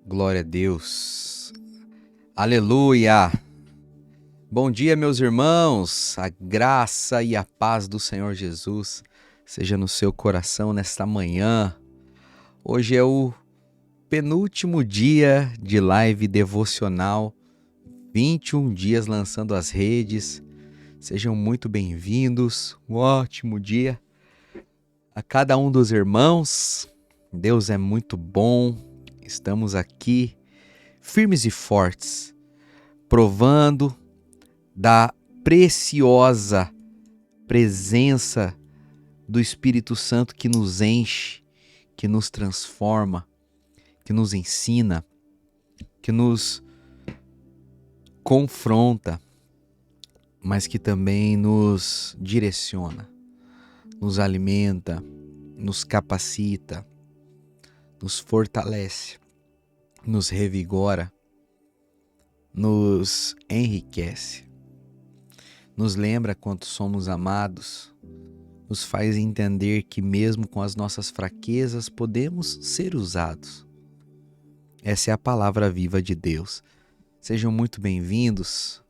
Glória a Deus. Aleluia. Bom dia, meus irmãos. A graça e a paz do Senhor Jesus seja no seu coração nesta manhã. Hoje é o penúltimo dia de live devocional, 21 dias lançando as redes. Sejam muito bem-vindos. Um ótimo dia a cada um dos irmãos. Deus é muito bom. Estamos aqui firmes e fortes, provando da preciosa presença do Espírito Santo que nos enche, que nos transforma, que nos ensina, que nos confronta, mas que também nos direciona, nos alimenta, nos capacita, nos fortalece, nos revigora, nos enriquece, nos lembra quanto somos amados, nos faz entender que mesmo com as nossas fraquezas podemos ser usados. Essa é a palavra viva de Deus. Sejam muito bem-vindos.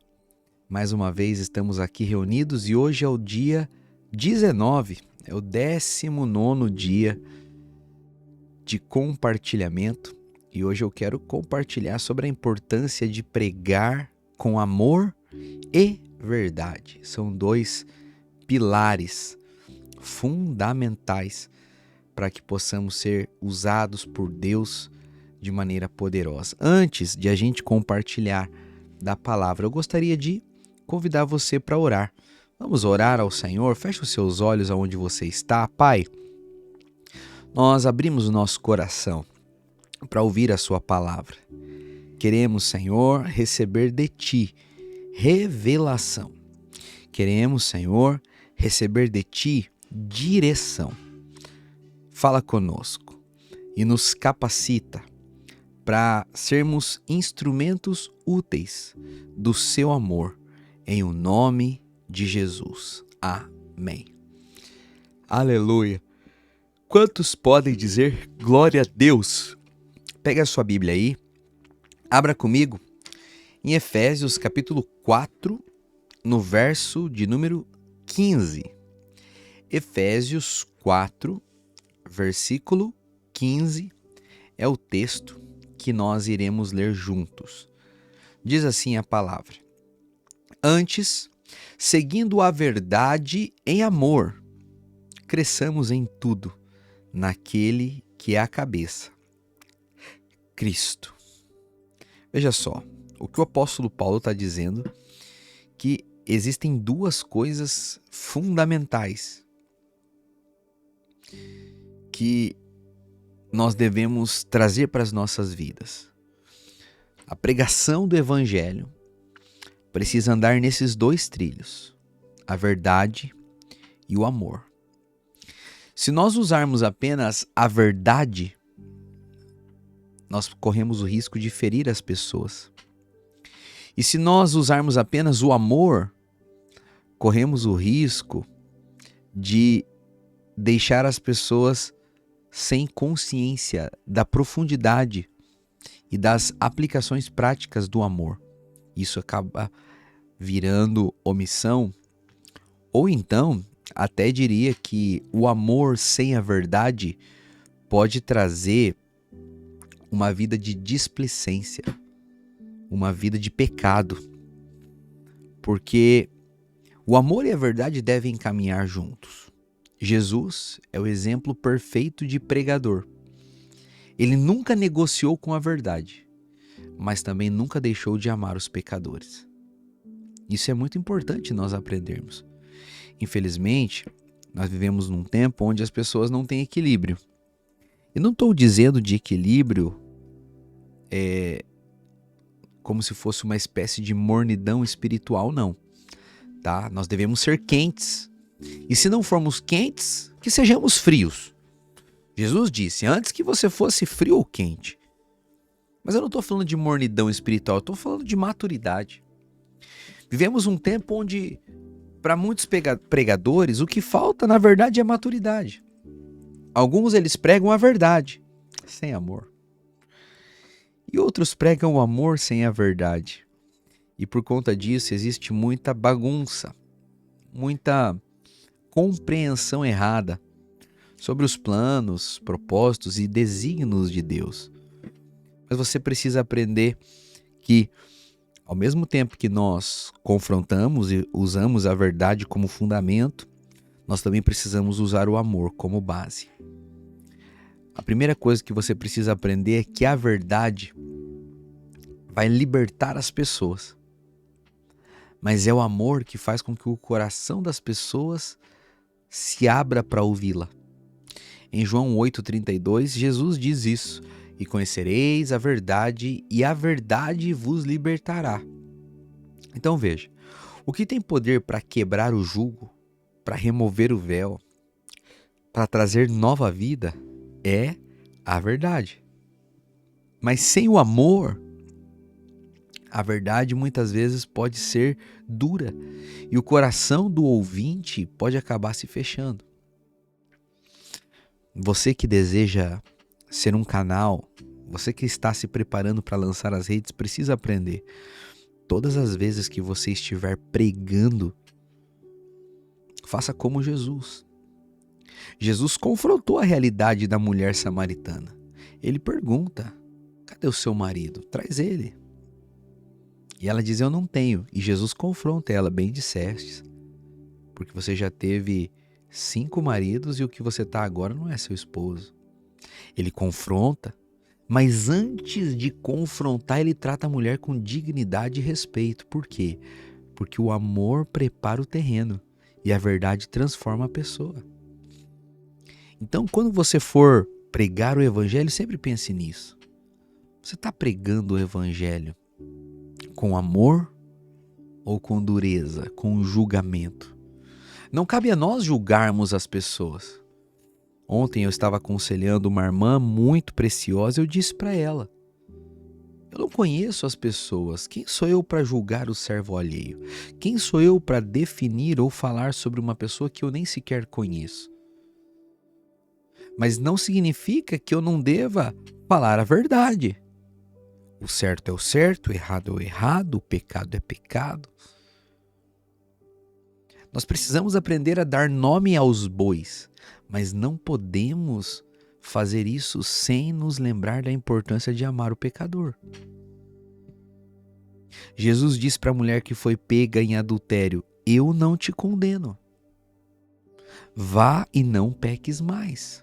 Mais uma vez estamos aqui reunidos e hoje é o dia 19, é o 19º dia de compartilhamento. E hoje eu quero compartilhar sobre a importância de pregar com amor e verdade. São dois pilares fundamentais para que possamos ser usados por Deus de maneira poderosa. Antes de a gente compartilhar da palavra, eu gostaria de convidar você para orar. Vamos orar ao Senhor? Feche os seus olhos aonde você está. Pai, nós abrimos o nosso coração para ouvir a sua palavra. Queremos, Senhor, receber de Ti revelação. Queremos, Senhor, receber de Ti direção. Fala conosco e nos capacita para sermos instrumentos úteis do Seu amor, em o nome de Jesus. Amém. Aleluia. Quantos podem dizer glória a Deus? Pega a sua Bíblia aí, abra comigo em Efésios capítulo 4, no verso de número 15. Efésios 4, versículo 15, é o texto que nós iremos ler juntos. Diz assim a palavra: Antes, seguindo a verdade em amor, cresçamos em tudo naquele que é a cabeça, Cristo. Veja só, o que o apóstolo Paulo está dizendo, que existem duas coisas fundamentais que nós devemos trazer para as nossas vidas. A pregação do evangelho precisa andar nesses dois trilhos, a verdade e o amor. Se nós usarmos apenas a verdade, nós corremos o risco de ferir as pessoas. E se nós usarmos apenas o amor, corremos o risco de deixar as pessoas sem consciência da profundidade e das aplicações práticas do amor. Isso acaba virando omissão, ou então até diria que o amor sem a verdade pode trazer uma vida de displicência, uma vida de pecado, porque o amor e a verdade devem caminhar juntos. Jesus é o exemplo perfeito de pregador. Ele nunca negociou com a verdade, mas também nunca deixou de amar os pecadores. Isso é muito importante nós aprendermos. Infelizmente, nós vivemos num tempo onde as pessoas não têm equilíbrio. E não estou dizendo de equilíbrio como se fosse uma espécie de mornidão espiritual, não. Tá? Nós devemos ser quentes. E se não formos quentes, que sejamos frios. Jesus disse, antes que você fosse frio ou quente. Mas eu não estou falando de mornidão espiritual, eu estou falando de maturidade. Vivemos um tempo onde, para muitos pregadores, o que falta, na verdade, é maturidade. Alguns, eles pregam a verdade, sem amor. E outros pregam o amor sem a verdade. E por conta disso existe muita bagunça, muita compreensão errada sobre os planos, propósitos e desígnios de Deus. Mas você precisa aprender que, ao mesmo tempo que nós confrontamos e usamos a verdade como fundamento, nós também precisamos usar o amor como base. A primeira coisa que você precisa aprender é que a verdade vai libertar as pessoas. Mas é o amor que faz com que o coração das pessoas se abra para ouvi-la. Em João 8,32, Jesus diz isso: e conhecereis a verdade, e a verdade vos libertará. Então veja, o que tem poder para quebrar o jugo, para remover o véu, para trazer nova vida, é a verdade. Mas sem o amor, a verdade muitas vezes pode ser dura e o coração do ouvinte pode acabar se fechando. Você que deseja ser um canal, você que está se preparando para lançar as redes, precisa aprender. Todas as vezes que você estiver pregando, faça como Jesus. Jesus confrontou a realidade da mulher samaritana. Ele pergunta: cadê o seu marido? Traz ele. E ela diz: eu não tenho. E Jesus confronta ela: bem disseste, porque você já teve 5 maridos e o que você está agora não é seu esposo. Ele confronta, mas antes de confrontar, ele trata a mulher com dignidade e respeito. Por quê? Porque o amor prepara o terreno e a verdade transforma a pessoa. Então, quando você for pregar o evangelho, sempre pense nisso. Você está pregando o evangelho com amor ou com dureza, com julgamento? Não cabe a nós julgarmos as pessoas. Ontem eu estava aconselhando uma irmã muito preciosa, eu disse para ela: eu não conheço as pessoas, quem sou eu para julgar o servo alheio? Quem sou eu para definir ou falar sobre uma pessoa que eu nem sequer conheço? Mas não significa que eu não deva falar a verdade. O certo é o certo, o errado é o errado, o pecado é pecado. Nós precisamos aprender a dar nome aos bois, mas não podemos fazer isso sem nos lembrar da importância de amar o pecador. Jesus disse para a mulher que foi pega em adultério: eu não te condeno. Vá e não peques mais.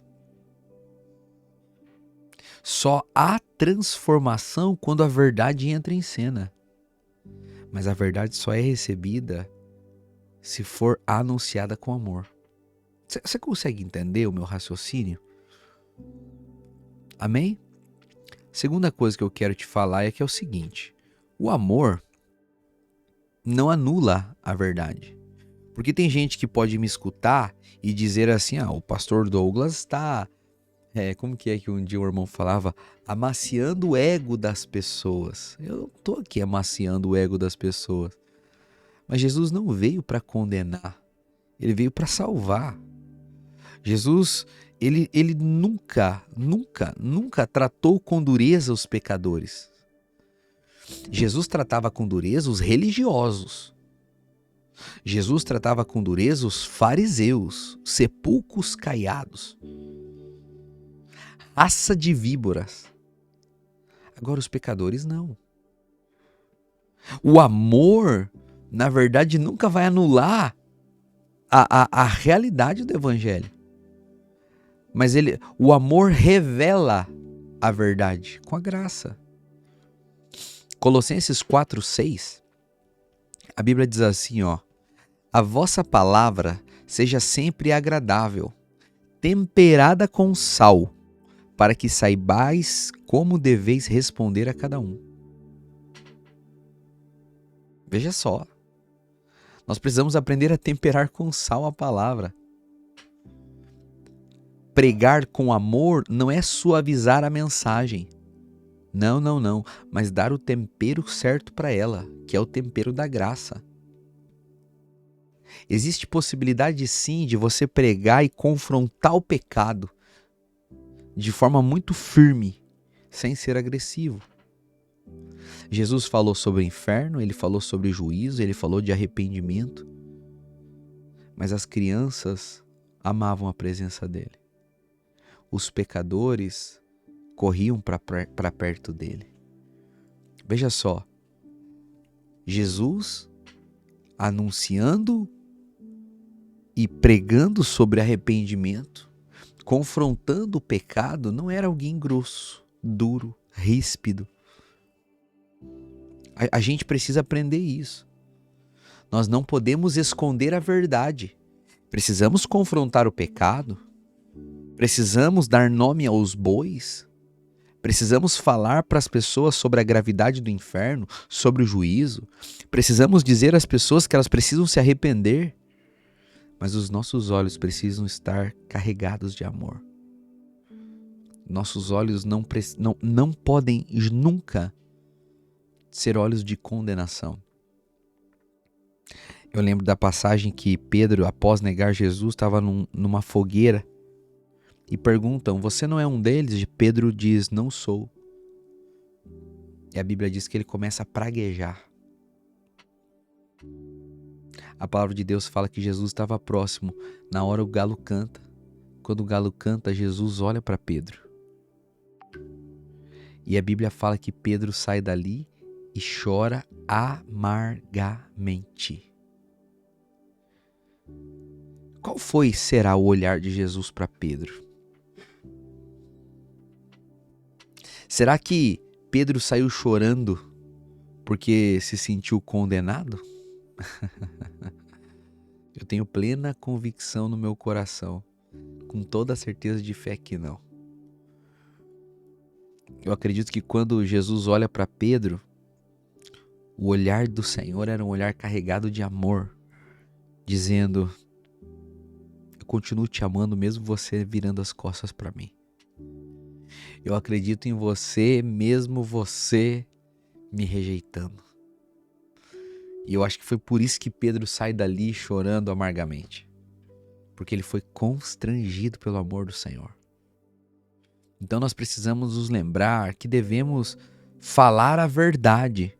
Só há transformação quando a verdade entra em cena. Mas a verdade só é recebida se for anunciada com amor. Você consegue entender o meu raciocínio? Amém? Segunda coisa que eu quero te falar é que é o seguinte: o amor não anula a verdade. Porque tem gente que pode me escutar e dizer assim: o pastor Douglas está, como que é que um dia o irmão falava? Amaciando o ego das pessoas. Eu não estou aqui amaciando o ego das pessoas. Mas Jesus não veio para condenar, ele veio para salvar. Jesus, ele nunca tratou com dureza os pecadores. Jesus tratava com dureza os religiosos. Jesus tratava com dureza os fariseus, sepulcros caiados, raça de víboras. Agora os pecadores não. O amor, na verdade, nunca vai anular a realidade do evangelho. Mas o amor revela a verdade com a graça. Colossenses 4,6, a Bíblia diz assim, a vossa palavra seja sempre agradável, temperada com sal, para que saibais como deveis responder a cada um. Veja só, nós precisamos aprender a temperar com sal a palavra. Pregar com amor não é suavizar a mensagem. Não, mas dar o tempero certo para ela, que é o tempero da graça. Existe possibilidade sim de você pregar e confrontar o pecado de forma muito firme, sem ser agressivo. Jesus falou sobre o inferno, ele falou sobre juízo, ele falou de arrependimento. Mas as crianças amavam a presença dele. Os pecadores corriam para perto dele. Veja só, Jesus anunciando e pregando sobre arrependimento, confrontando o pecado, não era alguém grosso, duro, ríspido. A gente precisa aprender isso. Nós não podemos esconder a verdade. Precisamos confrontar o pecado. Precisamos dar nome aos bois. Precisamos falar para as pessoas sobre a gravidade do inferno, sobre o juízo. Precisamos dizer às pessoas que elas precisam se arrepender. Mas os nossos olhos precisam estar carregados de amor. Nossos olhos não podem nunca ser olhos de condenação. Eu lembro da passagem que Pedro, após negar Jesus, estava numa fogueira e perguntam, você não é um deles? E Pedro diz, não sou. E a Bíblia diz que ele começa a praguejar. A palavra de Deus fala que Jesus estava próximo. Na hora o galo canta. Quando o galo canta, Jesus olha para Pedro. E a Bíblia fala que Pedro sai dali e chora amargamente. Qual será o olhar de Jesus para Pedro? Será que Pedro saiu chorando porque se sentiu condenado? Eu tenho plena convicção no meu coração, com toda a certeza de fé que não. Eu acredito que quando Jesus olha para Pedro, o olhar do Senhor era um olhar carregado de amor, dizendo, eu continuo te amando mesmo você virando as costas para mim. Eu acredito em você mesmo você me rejeitando. E eu acho que foi por isso que Pedro sai dali chorando amargamente. Porque ele foi constrangido pelo amor do Senhor. Então nós precisamos nos lembrar que devemos falar a verdade.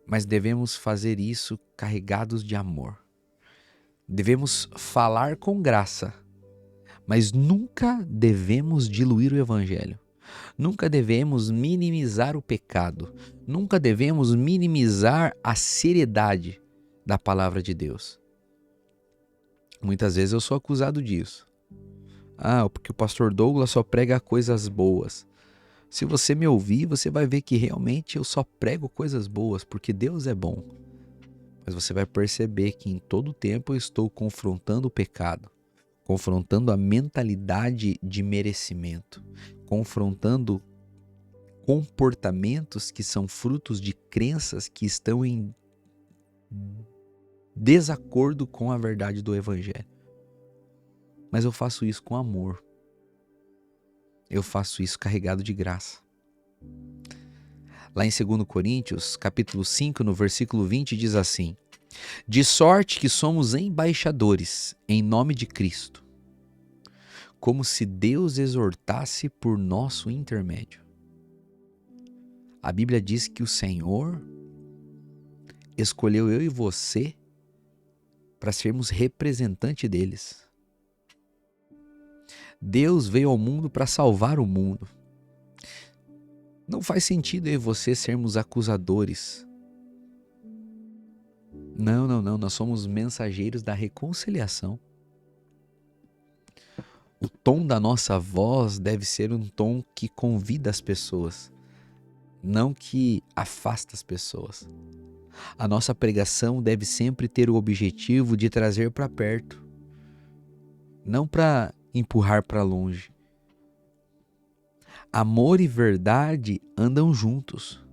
Mas devemos fazer isso carregados de amor. Devemos falar com graça. Mas nunca devemos diluir o Evangelho. Nunca devemos minimizar o pecado. Nunca devemos minimizar a seriedade da palavra de Deus. Muitas vezes eu sou acusado disso. Porque o pastor Douglas só prega coisas boas. Se você me ouvir, você vai ver que realmente eu só prego coisas boas, porque Deus é bom. Mas você vai perceber que em todo tempo eu estou confrontando o pecado, confrontando a mentalidade de merecimento, confrontando comportamentos que são frutos de crenças que estão em desacordo com a verdade do Evangelho. Mas eu faço isso com amor. Eu faço isso carregado de graça. Lá em 2 Coríntios, capítulo 5, no versículo 20, diz assim: de sorte que somos embaixadores em nome de Cristo, como se Deus exortasse por nosso intermédio. A Bíblia diz que o Senhor escolheu eu e você para sermos representante deles. Deus veio ao mundo para salvar o mundo. Não faz sentido eu e você sermos acusadores. Não, nós somos mensageiros da reconciliação. O tom da nossa voz deve ser um tom que convida as pessoas, não que afasta as pessoas. A nossa pregação deve sempre ter o objetivo de trazer para perto, não para empurrar para longe. Amor e verdade andam juntos,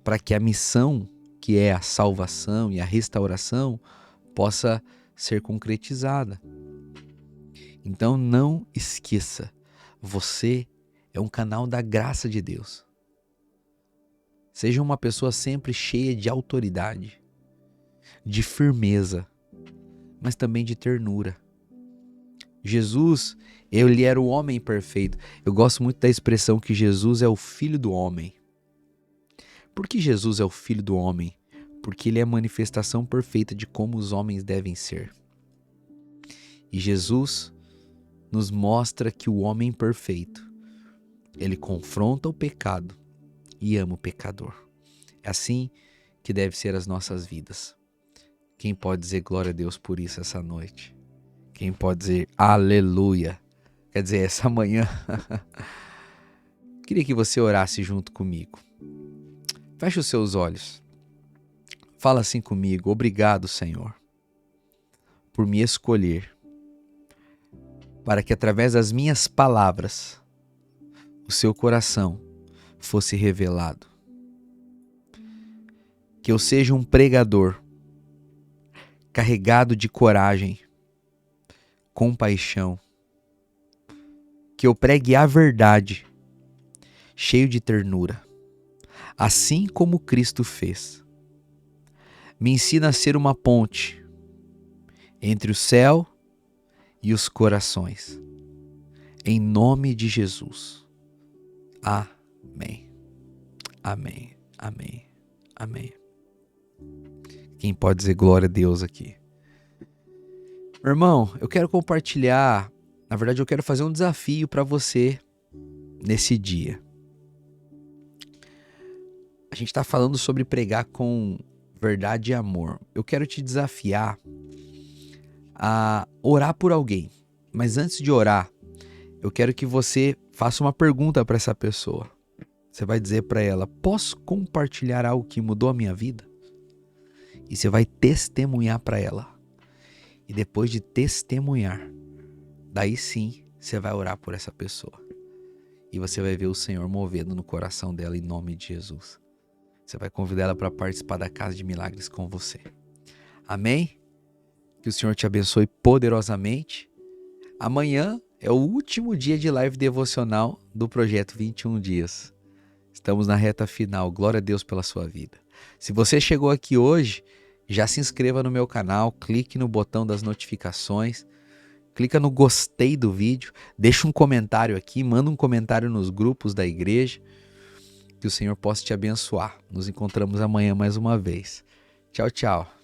para que a missão, que é a salvação e a restauração, possa ser concretizada. Então não esqueça, você é um canal da graça de Deus. Seja uma pessoa sempre cheia de autoridade, de firmeza, mas também de ternura. Jesus, Ele era o homem perfeito. Eu gosto muito da expressão que Jesus é o Filho do homem. Por que Jesus é o Filho do homem? Porque ele é a manifestação perfeita de como os homens devem ser. E Jesus nos mostra que o homem perfeito, ele confronta o pecado e ama o pecador. É assim que deve ser as nossas vidas. Quem pode dizer glória a Deus por isso essa noite? Quem pode dizer aleluia? Quer dizer, essa manhã. Queria que você orasse junto comigo. Feche os seus olhos. Fala assim comigo: obrigado, Senhor, por me escolher, para que através das minhas palavras o seu coração fosse revelado. Que eu seja um pregador carregado de coragem, compaixão. Que eu pregue a verdade, cheio de ternura, assim como Cristo fez. Me ensina a ser uma ponte entre o céu e os corações. Em nome de Jesus. Amém. Amém. Amém. Amém. Quem pode dizer glória a Deus aqui? Meu irmão, eu quero compartilhar, na verdade eu quero fazer um desafio para você nesse dia. A gente está falando sobre pregar com verdade e amor. Eu quero te desafiar a orar por alguém. Mas antes de orar, eu quero que você faça uma pergunta para essa pessoa. Você vai dizer para ela: posso compartilhar algo que mudou a minha vida? E você vai testemunhar para ela. E depois de testemunhar, daí sim você vai orar por essa pessoa. E você vai ver o Senhor movendo no coração dela em nome de Jesus. Você vai convidar ela para participar da Casa de Milagres com você. Amém? Que o Senhor te abençoe poderosamente. Amanhã é o último dia de live devocional do projeto 21 Dias. Estamos na reta final. Glória a Deus pela sua vida. Se você chegou aqui hoje, já se inscreva no meu canal, clique no botão das notificações, clica no gostei do vídeo, deixa um comentário aqui, manda um comentário nos grupos da igreja, que o Senhor possa te abençoar. Nos encontramos amanhã mais uma vez. Tchau, tchau.